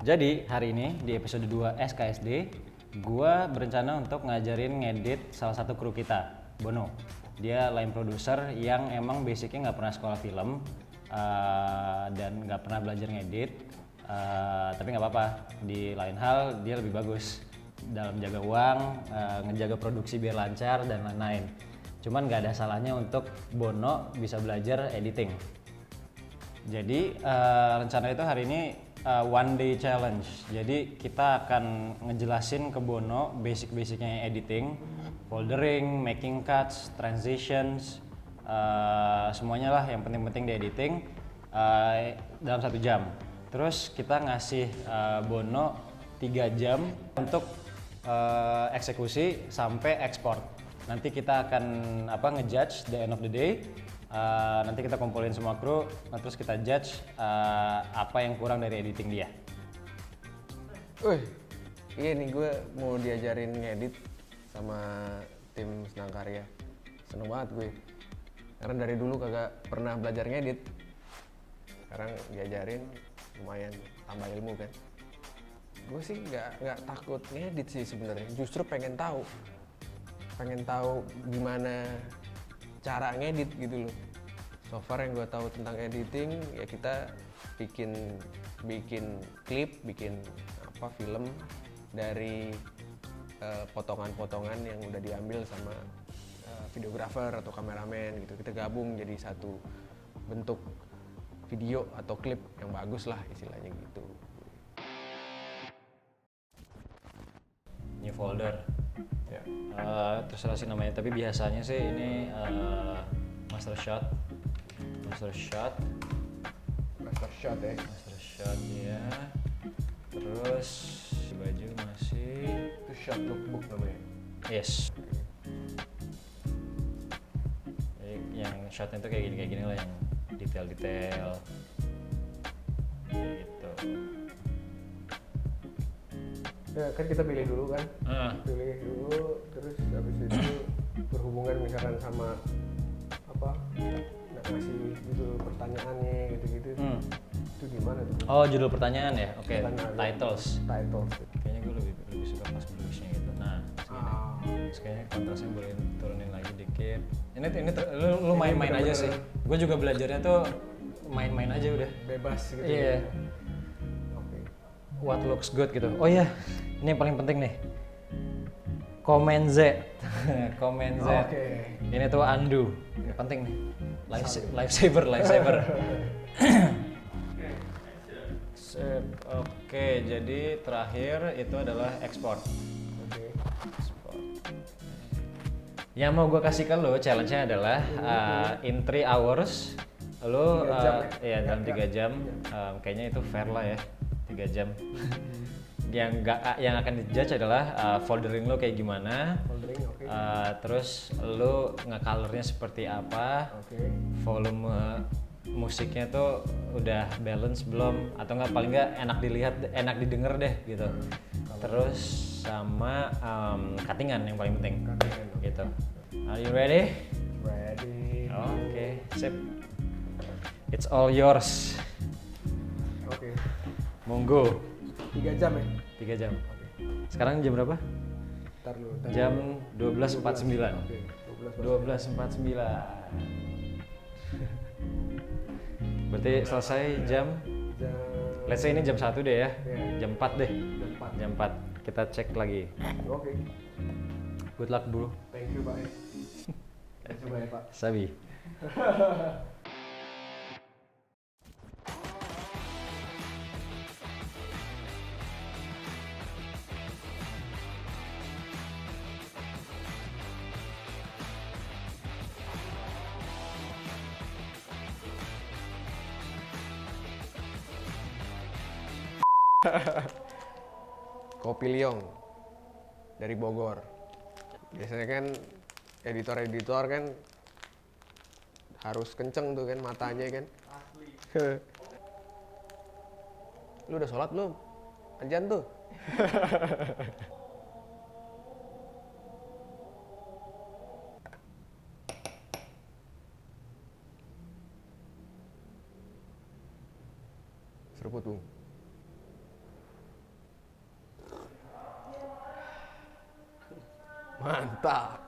Jadi hari ini di episode 2 SKSD, gua berencana untuk ngajarin ngedit salah satu kru kita, Bono. Dia line producer yang emang basicnya nggak pernah sekolah film dan nggak pernah belajar ngedit, tapi nggak apa-apa. Di lain hal dia lebih bagus dalam jaga uang, ngejaga produksi biar lancar dan lain-lain. Cuman nggak ada salahnya untuk Bono bisa belajar editing. Jadi rencana itu hari ini one day challenge. Jadi kita akan ngejelasin ke Bono basic-basicnya editing, foldering, making cuts, transitions, semuanya lah yang penting-penting di editing dalam 1 jam. Terus kita ngasih Bono 3 jam untuk eksekusi sampai ekspor. Nanti kita akan ngejudge the end of the day. Nanti kita kumpulin semua kru, terus kita judge apa yang kurang dari editing dia. Iya nih gue mau diajarin ngedit sama tim Senang Karya. Seneng banget gue, karena dari dulu kagak pernah belajar ngedit. Sekarang diajarin, lumayan tambah ilmu kan. Gue sih nggak takut ngedit sih sebenarnya, justru pengen tahu gimana cara ngedit gitu loh. So far yang gue tahu tentang editing ya kita bikin klip, bikin film dari potongan-potongan yang udah diambil sama videografer atau kameramen gitu. Kita gabung jadi satu bentuk video atau klip yang bagus lah istilahnya gitu. New folder. Ya. Terserah sih namanya, tapi biasanya sih ini master shot ya. Terus di baju masih Itu shot lookbook namanya. yes. Jadi yang shotnya tuh kayak gini lah, yang detail-detail gitu. Ya kan kita pilih dulu kan, pilih dulu, terus habis itu berhubungan misalkan sama ngasih judul pertanyaannya gitu-gitu. Itu gimana tuh? Oh, judul pertanyaan ya? Oke. Titles. Kayaknya gue lebih suka pas bluesnya gitu. Nah, terus kayaknya kontrasnya boleh turunin lagi dikit. Ini lu main-main aja sih. Gue juga belajarnya tuh main-main aja udah. Bebas gitu. Iya. Oke. What looks good gitu. Oh iya, ini yang paling penting nih. Command Z. Command Z. Oke. Ini tuh undo. Ini penting nih. Lifesaver. Oke, jadi terakhir itu adalah ekspor. Oke. Yang mau gue kasih ke lo, challenge-nya adalah in 3 hours lo 3 jam ya dalam 3 jam, kayaknya itu fair lah ya, 3 jam. Yang akan dijudge adalah foldering lo kayak gimana, Oke. terus lo nge-colornya seperti apa, volume musiknya tuh udah balance belum, atau nggak paling nggak enak dilihat, enak didengar deh gitu. Terus sama cuttingan yang paling penting gitu. Are you ready? Ready. Oke, sip. It's all yours. Oke. Monggo. 3 jam ya? 3 jam. Sekarang jam berapa? Ntar dulu. Jam 12.49. Oke. 12.49. Berarti selesai jam, let's say ini jam 1 deh ya. Iya. Jam 4 deh. Jam 4. Jam 4. Kita cek lagi. Oke. Good luck, bro. Thank you, Pak. Coba ya, Pak. Sabi. Kopi Liong dari Bogor. Biasanya kan editor kan harus kenceng tuh kan matanya kan. Asli. Lu udah sholat belum? Azan tuh. Seruput, Bung. Mantap.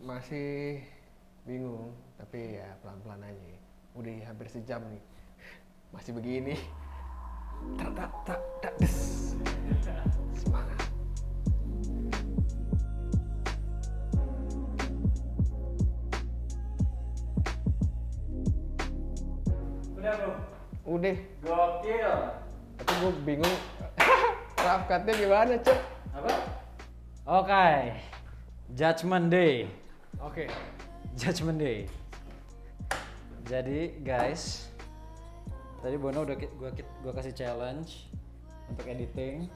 Masih bingung, tapi ya pelan-pelan aja. Udah hampir sejam nih, masih begini. Tak, des. Semangat. Udah bro. Udah, Gokil. tapi gue bingung. Rough cut-nya gimana, Cep? Apa? Oke. Judgment Day. Oke. Judgment Day. Jadi guys, tadi Bono udah gua kasih challenge untuk editing.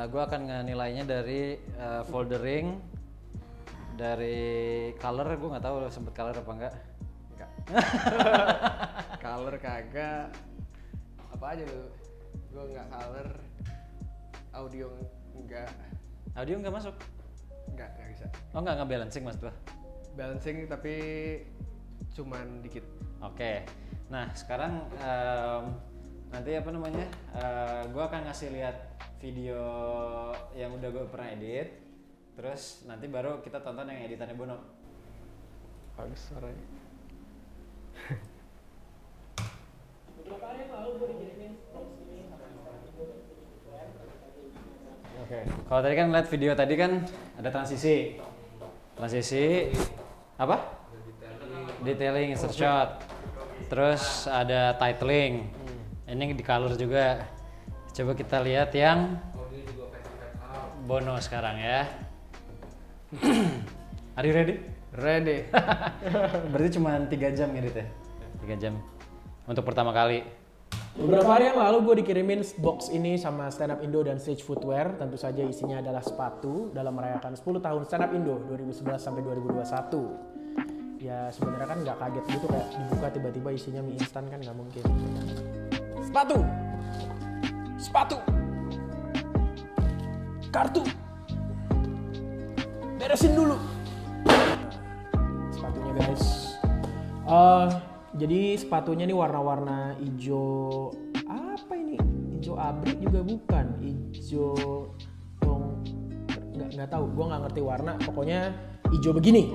Gua akan nilainya dari foldering, dari color. Gua nggak tahu sempet color apa enggak. Enggak. Color kagak. Apa aja lu? Gue nggak color. Audio enggak. Audio nggak masuk. Nggak bisa. Oh nggak balancing mas gua. Balancing tapi cuman dikit. Oke. Nah sekarang nanti apa namanya? Gua akan ngasih lihat video yang udah gue pernah edit. Terus nanti baru kita tonton yang editannya Bono. Bagus suaranya. Oke. Kalau tadi kan lihat video tadi kan ada transisi apa? Detailing, insert shot. Terus ada titling. Ini di color juga. Coba kita lihat yang Bono sekarang ya. Are you ready? Ready. Berarti cuma 3 jam ngedit ya? 3 jam untuk pertama kali. Beberapa hari yang lalu gue dikirimin box ini sama Stand Up Indo dan Sage Footwear. Tentu saja isinya adalah sepatu dalam merayakan 10 tahun Stand Up Indo 2011 sampai 2021. Ya sebenarnya kan nggak kaget gitu, kayak dibuka tiba-tiba isinya mie instan kan nggak mungkin. Sepatu, sepatu, kartu, beresin dulu. Sepatunya guys. Jadi sepatunya nih warna-warna hijau, apa ini? Hijau abri juga bukan, hijau nggak tahu, gue nggak ngerti warna. Pokoknya hijau begini.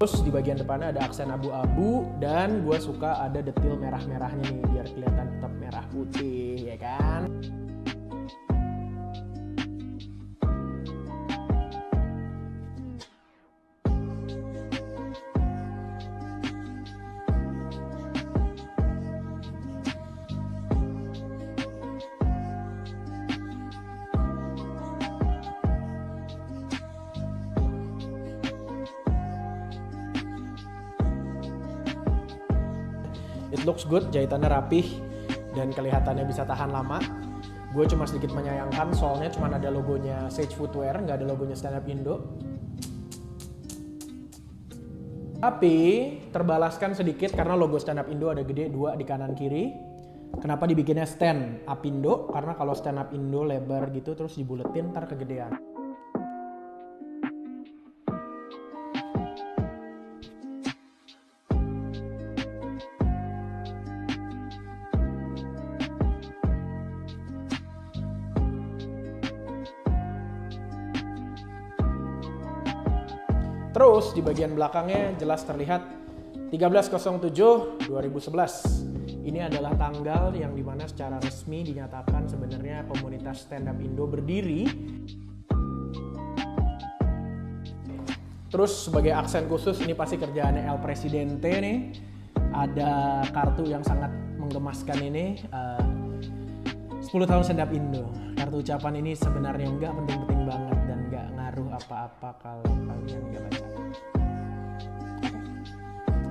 Terus di bagian depannya ada aksen abu-abu dan gue suka ada detail merah-merahnya nih biar kelihatan tetap merah putih, ya kan? It looks good, jahitannya rapih dan kelihatannya bisa tahan lama. Gue cuma sedikit menyayangkan soalnya cuma ada logonya Sage Footwear, nggak ada logonya Stand Up Indo. Tapi terbalaskan sedikit karena logo Stand Up Indo ada gede 2 di kanan kiri. Kenapa dibikinnya Stand Up Indo? Karena kalau Stand Up Indo lebar gitu terus dibuletin ntar kegedean. Terus di bagian belakangnya jelas terlihat 13/07/2011. Ini adalah tanggal yang dimana secara resmi dinyatakan sebenarnya komunitas Stand Up Indo berdiri. Terus sebagai aksen khusus ini pasti kerjaannya El Presidente nih. Ada kartu yang sangat menggemaskan ini. 10 tahun Stand Up Indo. Kartu ucapan ini sebenarnya nggak penting-penting banget dan nggak ngaruh apa-apa kalau kalian nggak baca.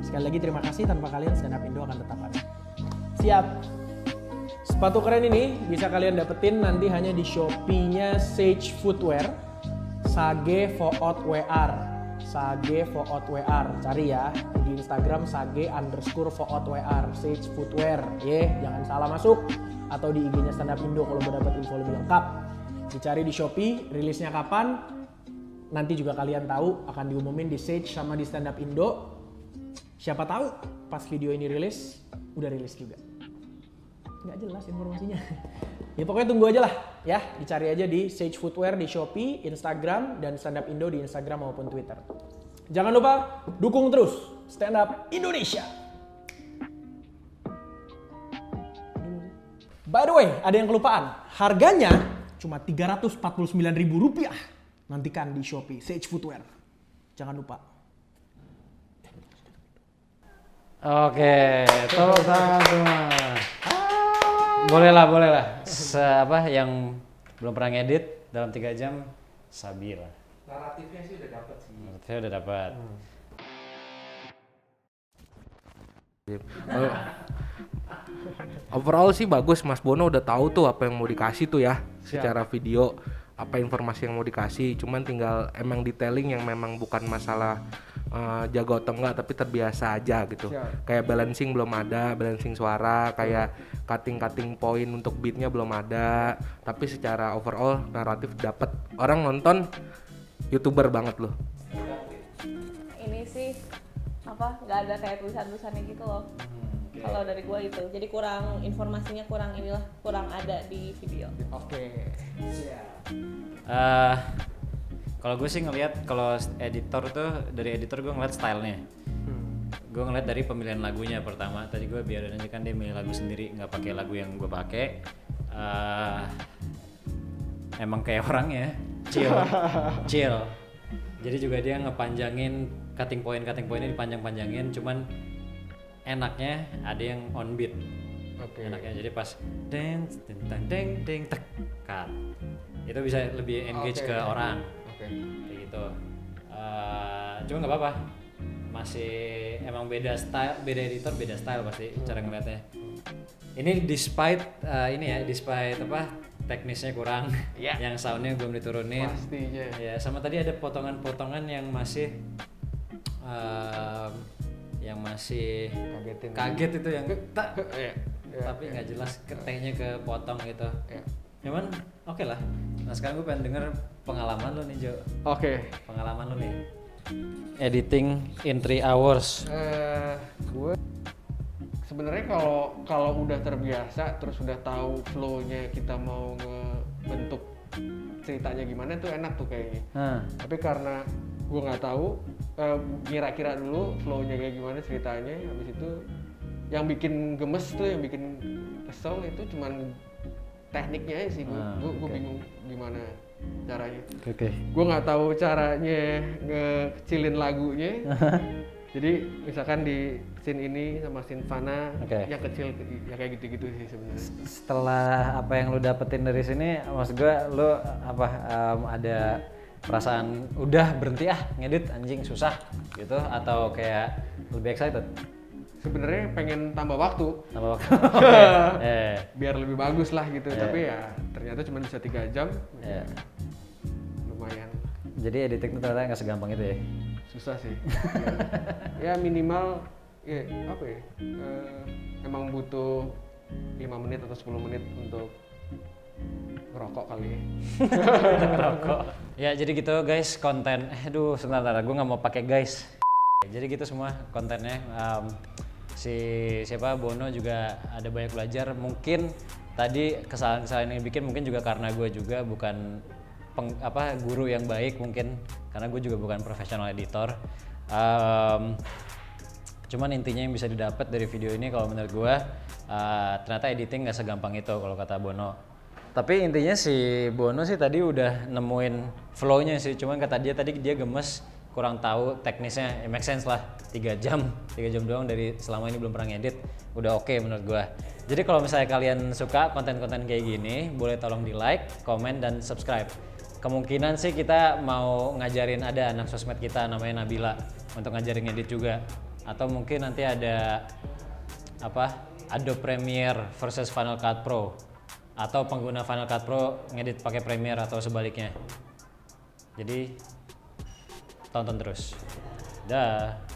Sekali lagi terima kasih, tanpa kalian Stand Up Indo akan tetap ada. Siap. Sepatu keren ini bisa kalian dapetin nanti hanya di Shopee-nya Sage Footwear. Sage Foot WR. Sage Foot WR. Cari ya di Instagram Sage_Foot WR. Sage Footwear. Jangan salah masuk. atau di IG-nya Stand Up Indo kalau mau dapat info lebih lengkap. Dicari di Shopee, rilisnya kapan? Nanti juga kalian tahu, akan diumumin di Sage sama di Stand Up Indo. Siapa tahu pas video ini rilis, udah rilis juga. Nggak jelas informasinya. Ya pokoknya tunggu aja lah ya, dicari aja di Sage Footwear di Shopee, Instagram, dan Stand Up Indo di Instagram maupun Twitter. Jangan lupa dukung terus Stand Up Indonesia. By the way, ada yang kelupaan. Harganya cuma Rp349.000. Nantikan di Shopee Sage Footwear. Jangan lupa. Oke, tepuk tangan semua. Boleh lah. Apa yang belum pernah ngedit dalam 3 jam, sabi lah. Naratifnya sih udah dapet sih. Saya udah dapat. Overall sih bagus, Mas Bono udah tahu tuh apa yang mau dikasih tuh ya. Secara video, apa informasi yang mau dikasih. Cuman tinggal emang detailing yang memang bukan masalah jago atau enggak, tapi terbiasa aja gitu. Kayak balancing belum ada, balancing suara, kayak cutting point untuk beatnya belum ada. Tapi secara overall naratif dapet. Orang nonton YouTuber banget loh. Ini sih apa nggak ada kayak tulisannya gitu loh. Kalau dari gua itu, jadi kurang informasinya kurang ada di video. Oke. Kalau gue sih ngelihat kalau editor tuh dari editor gue ngeliat stylenya. Gue ngeliat dari pemilihan lagunya pertama. Tadi gue biarin aja kan dia milih lagu sendiri, nggak pakai lagu yang gue pakai. Emang kayak orangnya chill. Jadi juga dia ngepanjangin cutting pointnya dipanjang-panjangin. Cuman enaknya ada yang on beat. Enaknya jadi pas deng tek cut. Itu bisa lebih engage ke orang. Kayak gitu. Cuma nggak apa-apa. Masih emang beda style, beda editor, beda style pasti cara ngeliatnya. Ini despite apa teknisnya kurang, yang soundnya belum diturunin. Pastinya. Ya sama tadi ada potongan-potongan yang masih kaget itu yang tapi nggak jelas ketenya kepotong gitu. Cuman oke lah. Nah sekarang gue pengen denger pengalaman lo nih Jo. Oke. Pengalaman lo nih. Editing in 3 hours. Gue sebenarnya kalau udah terbiasa terus udah tahu flow-nya kita mau ngebentuk ceritanya gimana tuh enak tuh kayaknya. Tapi karena gue nggak tahu, kira-kira dulu flow-nya kayak gimana ceritanya, habis itu yang bikin gemes tuh, yang bikin kesel itu cuman tekniknya aja sih. Gue bingung gimana caranya. Gue nggak tahu caranya ngekecilin lagunya. Jadi misalkan di scene ini sama scene Fana yang kecil ya kayak gitu-gitu sih sebenarnya. Setelah apa yang lu dapetin dari sini, maksud gue lu ada perasaan udah berhenti ngedit anjing susah gitu atau kayak lebih excited? Sebenarnya pengen tambah waktu. Biar lebih bagus lah gitu. Tapi ya ternyata cuma bisa 3 jam. Lumayan. Jadi editing itu ternyata nggak segampang itu ya? Susah sih. Ya minimal emang butuh 5 menit atau 10 menit untuk ngerokok kali ya. Ngerokok. Ya jadi gitu guys konten. Sebentar gue nggak mau pakai guys. Jadi gitu semua kontennya. Siapa Bono juga ada banyak belajar. Mungkin tadi kesalahan-kesalahan yang bikin mungkin juga karena gue juga bukan guru yang baik mungkin karena gue juga bukan profesional editor. Cuman intinya yang bisa didapat dari video ini kalau menurut gue ternyata editing nggak segampang itu kalau kata Bono. Tapi intinya si Bono sih tadi udah nemuin flow-nya sih. Cuman kata dia tadi dia gemes, kurang tahu teknisnya. Make sense lah. 3 jam doang dari selama ini belum pernah ngedit. Udah oke menurut gue. Jadi kalau misalnya kalian suka konten-konten kayak gini, boleh tolong di like, komen, dan subscribe. Kemungkinan sih kita mau ngajarin ada anak sosmed kita namanya Nabila untuk ngajarin ngedit juga. Atau mungkin nanti ada Adobe Premiere versus Final Cut Pro. Atau pengguna Final Cut Pro ngedit pakai Premiere atau sebaliknya. Jadi tonton terus. Dah.